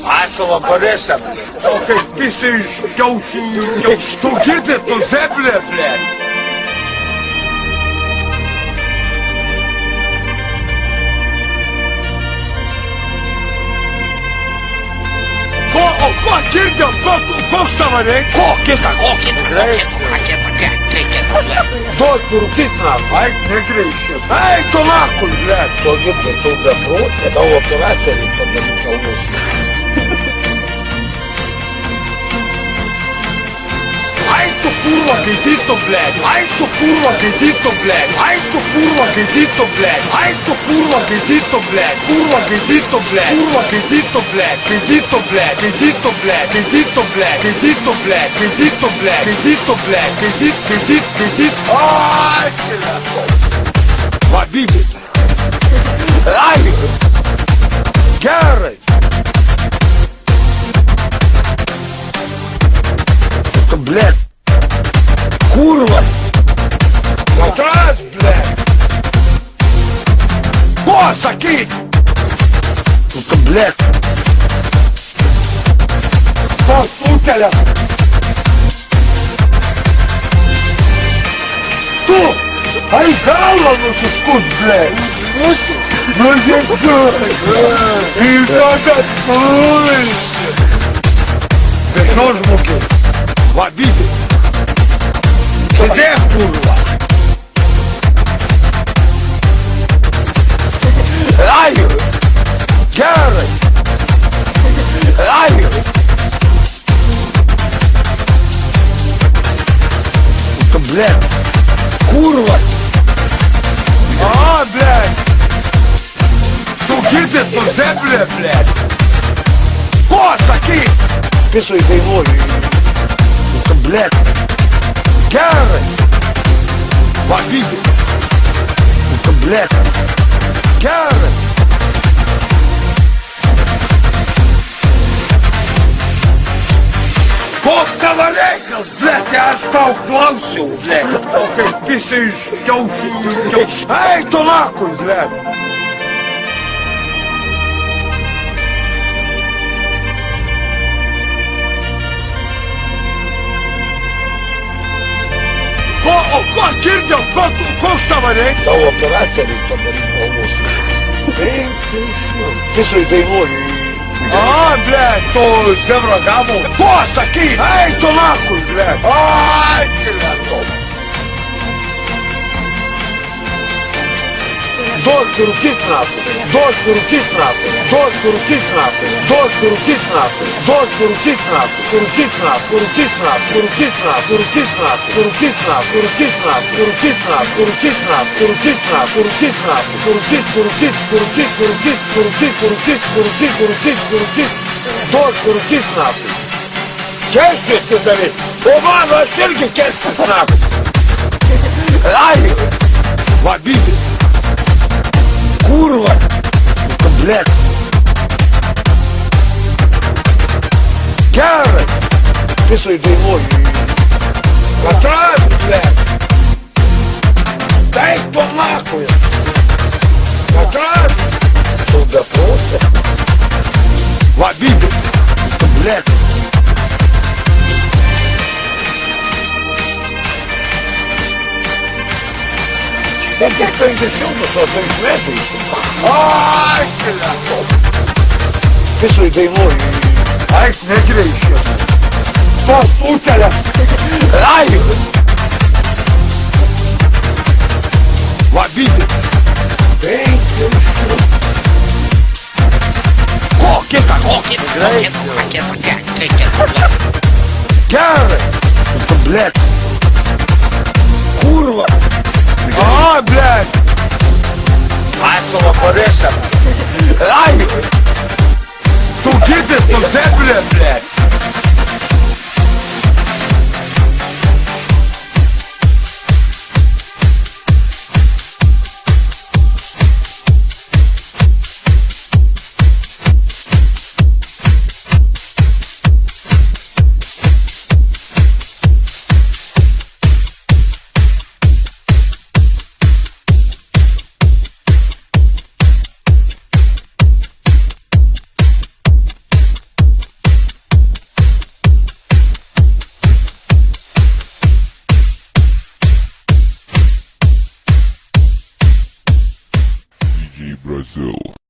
Ačiū Borisą. O kaip visi iš kiaušių. Tu girdi, tu zeblė, ble. Ko girdi, koks tavo reikia? Ko kita? Зойку руки нас, ай, не грейся. Ай, то нахуй, блядь. То гибли, то добро, это операция, это не Ай, то курва, гидито, блядь. Ай, то курва, гидито, блядь. Ай, то курва, гидито, блядь. Ай, то курва, гидито, блядь. Курва, гидито, блядь. Курва, гидито, блядь. Гидито, блядь. Гидито, блядь. Гидито, блядь. Гидито, блядь. Гидито, блядь. Гидито, блядь. Гидит. Ай, Вабиби. Ай, Гарри. Это, блядь. Курва! Матрас, блядь! О, закинь! Это, блядь! Послушателя! Что? Ай, голову скут, блядь! Ну, здесь, блядь! И так Ты что ж, муки? В обиде! Де, курва? Ай! Гарри! Ай! Это, блядь, курва! А, блядь! Tu girdi, tu zeblė, blядь! Ko, sakyk! Pisoj dainuoju! Это, блядь! Гарри! Вабиби! Это, блядь! Гарри! Koks tavo reikalas, blėt, aš tau klausiau, blėt. O kaip visi iš kiaušių. Ei, tu nakui, blėt. Ko girdi, koks tavo reikia? Tavo operacija reikia padaryti galvos. Pisoj dainuoju. А, блядь, то зебра гаму. Ko, sakyk? Ei, tu nakui, blėt. Ai, silėto. Зорьку рукит нахуй, зорьку рукит нахуй, зорьку рукит нахуй, зорьку рукит нахуй, зорьку рукит нахуй, рукит нахуй, рукит нахуй, рукит нахуй, рукит нахуй, рукит нахуй, рукит нахуй, рукит нахуй, рукит нахуй, рукит нахуй, рукит нахуй, рукит, зорьку рукит нахуй. Кешкis tu darai, o mano aš irgi keškis nahui. Ай, Вабиби. Курва! Это, блядь! Гарри! Писай дымой! Матрас, блядь! Дай то нахуй! Матрас! Сюда просто! Вабиби! Это, блядь! Да где кто-нибудь еще, что ты метров? Ай, silėto. Писай дымой! Ай, не грейся. Послушателя. Ай! Вабиби. Ko kita? Гарри! Это, блядь! Курва! А, блядь! Ačiū Borisą. Ай! Tu girdi, tu zeblė, blядь! Brazil.